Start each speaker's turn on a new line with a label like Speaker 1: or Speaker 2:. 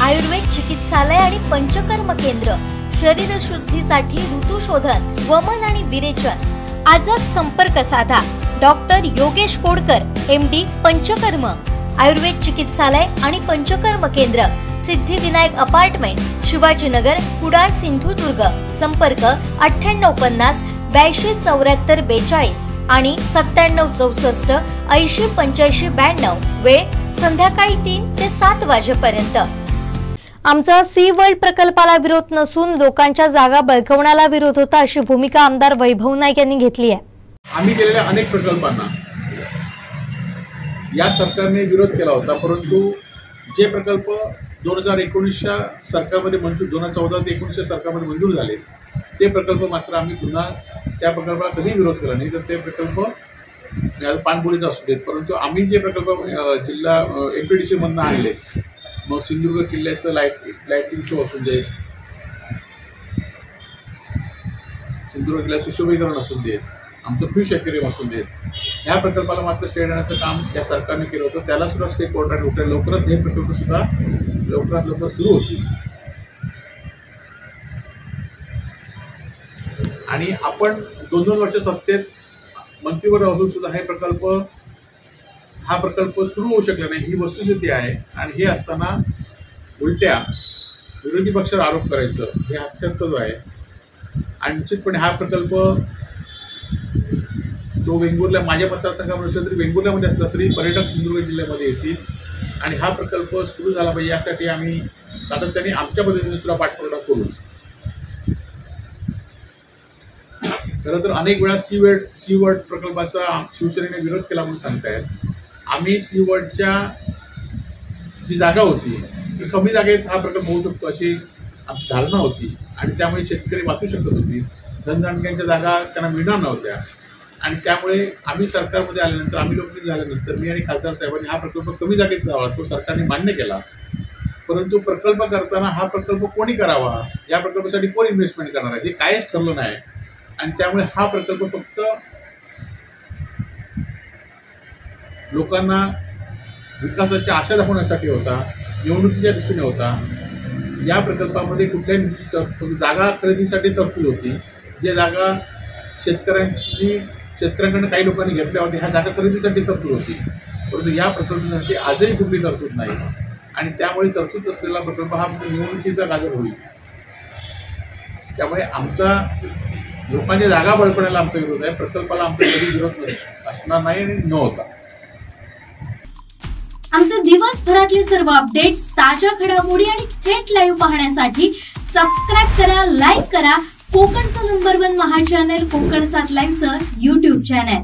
Speaker 1: आयुर्वेद चिकित्सालय आणि पंचकर्म केंद्र, शरीर शुद्धीसाठी ऋतुशोधन, वमन आणि विरेचन। आजच संपर्क साधा। डॉक्टर योगेश कोडकर, MD, पंचकर्म, आयुर्वेद चिकित्सालय आणि पंचकर्म केंद्र, सिद्धिविनायक अपार्टमेंट, शिवाजीनगर, कुडाळ, सिंधुदुर्ग। संपर्क 9850 82 74 42 आणि 97 64 80 85 92। वेळ संध्याकाळी 3 ते 7 वाजेपर्यंत। आमचा सी वर्ल्ड प्रकल्पाला विरोध नसून लोकांच्या जागा बळकवण्याला विरोध होता, अशी भूमिका आमदार वैभव नाईक यांनी घेतली आहे।
Speaker 2: आम्ही केलेल्या अनेक प्रकल्पांना या सरकारने विरोध केला होता, परंतु जे प्रकल्प 2019च्या सरकारमध्ये मंजूर, 2014 ते 19च्या सरकारमध्ये मंजूर झाले, ते प्रकल्प मात्र आम्ही पुन्हा त्या प्रकल्पाला कधी विरोध केला नाही। तर ते प्रकल्प पाणबुडीचा असू देत, परंतु आम्ही जे प्रकल्प जिल्हा MPDC मधून आणले, मग सिंधुदुर्ग किल्ल्याचं लाईटिंग शो असू दे, सिंधुदुर्ग किल्ल्याचं सुशोभीकरण असू देत, आमचं फिश ॲक्वेरियम असू देत, ह्या प्रकल्पाला मात्र स्टे देण्याचं काम या सरकारने केलं होतं। त्याला सुद्धा स्टे कोर्टाने उठले। लवकरच हे प्रकल्प सुद्धा लवकरात लवकर सुरू होतील। आणि आपण 2-2 वर्ष सत्तेत मंत्रीवर असून सुद्धा हा प्रकल्प सुरू होऊ शकला नाही, ही वस्तुस्थिती आहे। आणि हे असताना उलट्या विरोधी पक्षावर आरोप करायचं हे हास्यास्पद आहे। आणि निश्चितपणे हा प्रकल्प तो वेंगुर्ला, माझ्या मतदारसंघामध्ये असला तरी, वेंगुर्ल्यामध्ये असला तरी पर्यटक सिंधुदुर्ग जिल्ह्यामध्ये येतील आणि हा प्रकल्प सुरू झाला पाहिजे यासाठी आम्ही सातत्याने आमच्या पद्धतीने सुद्धा पाठपुरावा करू। खरं तर अनेक वेळा सी वर्ल्ड प्रकल्पाचा शिवसेनेने विरोध केला म्हणून सांगतायत। आम्ही सी वर्ल्डच्या जी जागा होती ती कमी जागेत हा प्रकल्प होऊ शकतो अशी आमची धारणा होती आणि त्यामुळे शेतकरी वाचू शकत होती। धनधानक्यांच्या जागा त्यांना मिळणार नव्हत्या आणि त्यामुळे आम्ही सरकारमध्ये आल्यानंतर, आम्ही लोकप्रिय झाल्यानंतर मी आणि खासदार साहेबांनी हा प्रकल्प कमी जागेत जावा तो सरकारने मान्य केला। परंतु प्रकल्प करताना हा प्रकल्प कोणी करावा, या प्रकल्पासाठी कोण इन्व्हेस्टमेंट करणार आहे हे काहीच ठरलं नाही। आणि त्यामुळे हा प्रकल्प फक्त लोकांना विकासाची आशा दाखवण्यासाठी होता, निवडणुकीच्या दृष्टीने होता। या प्रकल्पामध्ये कुठल्याही जागा खरेदीसाठी तरतूद होती। ज्या जागा शेतकऱ्यांकडून काही लोकांनी घेतल्या होत्या, ह्या जागा खरेदीसाठी तरतूद होती, परंतु या प्रकल्पासाठी आजही कुठली तरतूद नाही। आणि त्यामुळे तरतूद असलेला प्रकल्प हा निवडणुकीचा गाजर होईल। त्यामुळे आमचा लोकांच्या जागा बळकवण्याला आमचा विरोध आहे, प्रकल्पाला आमचा कधी विरोध असणार नाही आणि नव्हता।
Speaker 1: आमचे दिवसभरातले सर्व अपडेट्स, ताज्या घडामोडी आणि थेट लाईव्ह पाहण्यासाठी सबस्क्राईब करा, लाईक करा कोकणचं नंबर 1 महा चॅनल कोकण 7 लाईनचं YouTube चॅनल।